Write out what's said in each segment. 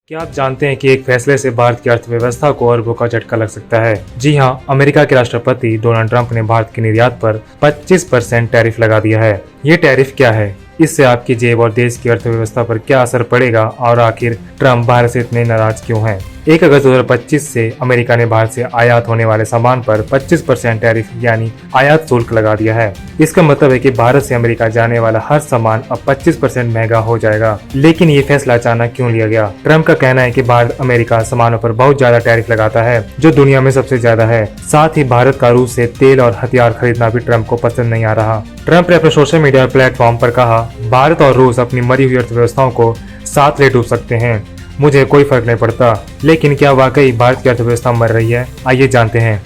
क्या आप जानते हैं कि एक फैसले से भारत की अर्थव्यवस्था को अरबों का झटका लग सकता है? जी हाँ, अमेरिका के राष्ट्रपति डोनाल्ड ट्रंप ने भारत के निर्यात पर 25% टैरिफ लगा दिया है। ये टैरिफ क्या है? इससे आपकी जेब और देश की अर्थव्यवस्था पर क्या असर पड़ेगा और आखिर ट्रंप भारत से इतने नाराज क्यों हैं? 1 अगस्त 2025 से अमेरिका ने भारत से आयात होने वाले सामान पर 25% टैरिफ यानी आयात शुल्क लगा दिया है। इसका मतलब है कि भारत से अमेरिका जाने वाला हर सामान अब 25% महंगा हो जाएगा। लेकिन ये फैसला अचानक क्यों लिया गया? ट्रंप का कहना है कि भारत अमेरिका सामानों पर बहुत ज्यादा टैरिफ लगाता है, जो दुनिया में सबसे ज्यादा है। साथ ही भारत का रूस से तेल और हथियार खरीदना भी ट्रंप को पसंद नहीं आ रहा। ट्रंप ने अपने सोशल मीडिया प्लेटफॉर्म पर कहा, भारत और रूस अपनी मरी हुई अर्थव्यवस्थाओं को साथ ले डूब सकते हैं, मुझे कोई फर्क नहीं पड़ता। लेकिन क्या वाकई भारत की अर्थव्यवस्था मर रही है? आइए जानते हैं।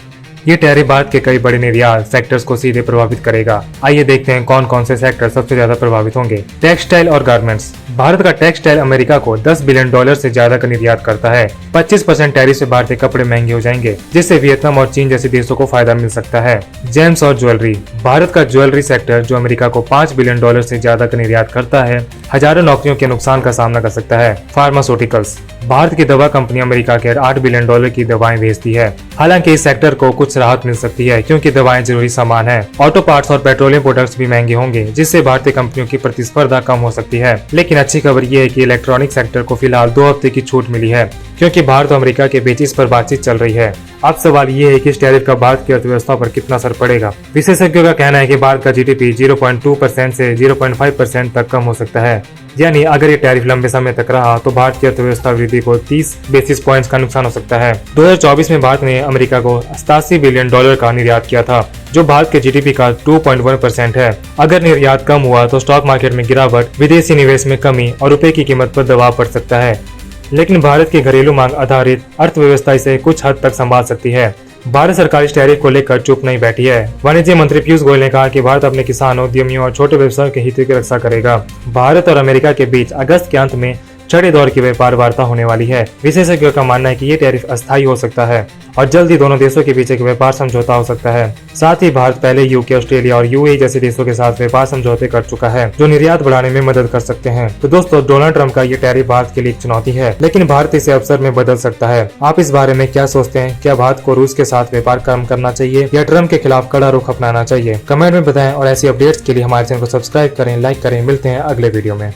ये टैरिफ भारत के कई बड़े निर्यात सेक्टर्स को सीधे प्रभावित करेगा। आइए देखते हैं कौन कौन से सेक्टर सबसे ज्यादा प्रभावित होंगे। टेक्सटाइल और गारमेंट्स। भारत का टेक्सटाइल अमेरिका को $10 बिलियन से ज्यादा का निर्यात करता है। 25% टैरिफ से भारतीय कपड़े महंगे हो जाएंगे, जिससे वियतनाम और चीन जैसे देशों को फायदा मिल सकता है। जेम्स और ज्वेलरी। भारत का ज्वेलरी सेक्टर, जो अमेरिका को $5 बिलियन से ज्यादा का निर्यात करता है, हजारों नौकरियों के नुकसान का सामना कर सकता है। फार्मास्यूटिकल्स। भारत की दवा कंपनी अमेरिका के $8 बिलियन की दवाएं बेचती है। हालांकि इस सेक्टर को कुछ राहत मिल सकती है, क्योंकि दवाएं जरूरी सामान है। ऑटो पार्ट्स और पेट्रोलियम प्रोडक्ट्स भी महंगे होंगे, जिससे भारतीय कंपनियों की प्रतिस्पर्धा कम हो सकती है। लेकिन अच्छी खबर ये है कि इलेक्ट्रॉनिक सेक्टर को फिलहाल 2 हफ्ते की छूट मिली है, क्योंकि भारत और अमेरिका के बीच इस पर बातचीत चल रही है। अब सवाल ये है कि इस टैरिफ का भारत की अर्थव्यवस्था पर कितना असर पड़ेगा। विशेषज्ञों का कहना है कि भारत का जीडीपी 0.2% से 0.5% तक कम हो सकता है। यानी अगर ये टैरिफ लंबे समय तक रहा तो भारत की अर्थव्यवस्था वृद्धि को 30 बेसिस पॉइंट्स का नुकसान हो सकता है। 2024 में भारत ने अमेरिका को $87 बिलियन का निर्यात किया था, जो भारत के जीडीपी का 2.1% है। अगर निर्यात कम हुआ तो स्टॉक मार्केट में गिरावट, विदेशी निवेश में कमी और रुपए की कीमत पर दबाव पड़ सकता है। लेकिन भारत की घरेलू मांग आधारित अर्थव्यवस्था इसे कुछ हद तक संभाल सकती है। भारत सरकार इस टैरिफ को लेकर चुप नहीं बैठी है। वाणिज्य मंत्री पीयूष गोयल ने कहा कि भारत अपने किसानों, उद्यमियों और छोटे व्यवसायों के हितों की रक्षा करेगा। भारत और अमेरिका के बीच अगस्त के अंत में छठे दौर की व्यापार वार्ता होने वाली है। विशेषज्ञों का मानना है कि ये टैरिफ अस्थायी हो सकता है और जल्द ही दोनों देशों के बीच एक व्यापार समझौता हो सकता है। साथ ही भारत पहले यूके, ऑस्ट्रेलिया और यूएई जैसे देशों के साथ व्यापार समझौते कर चुका है, जो निर्यात बढ़ाने में मदद कर सकते हैं। तो दोस्तों, डोनाल्ड ट्रंप का ये टैरिफ भारत के लिए एक चुनौती है, लेकिन भारत इसे अवसर में बदल सकता है। आप इस बारे में क्या सोचते हैं? क्या भारत को रूस के साथ व्यापार कम करना चाहिए या ट्रंप के खिलाफ कड़ा रुख अपनाना चाहिए? कमेंट में बताएं और ऐसी अपडेट्स के लिए हमारे चैनल को सब्सक्राइब करें, लाइक करें। मिलते हैं अगले वीडियो में।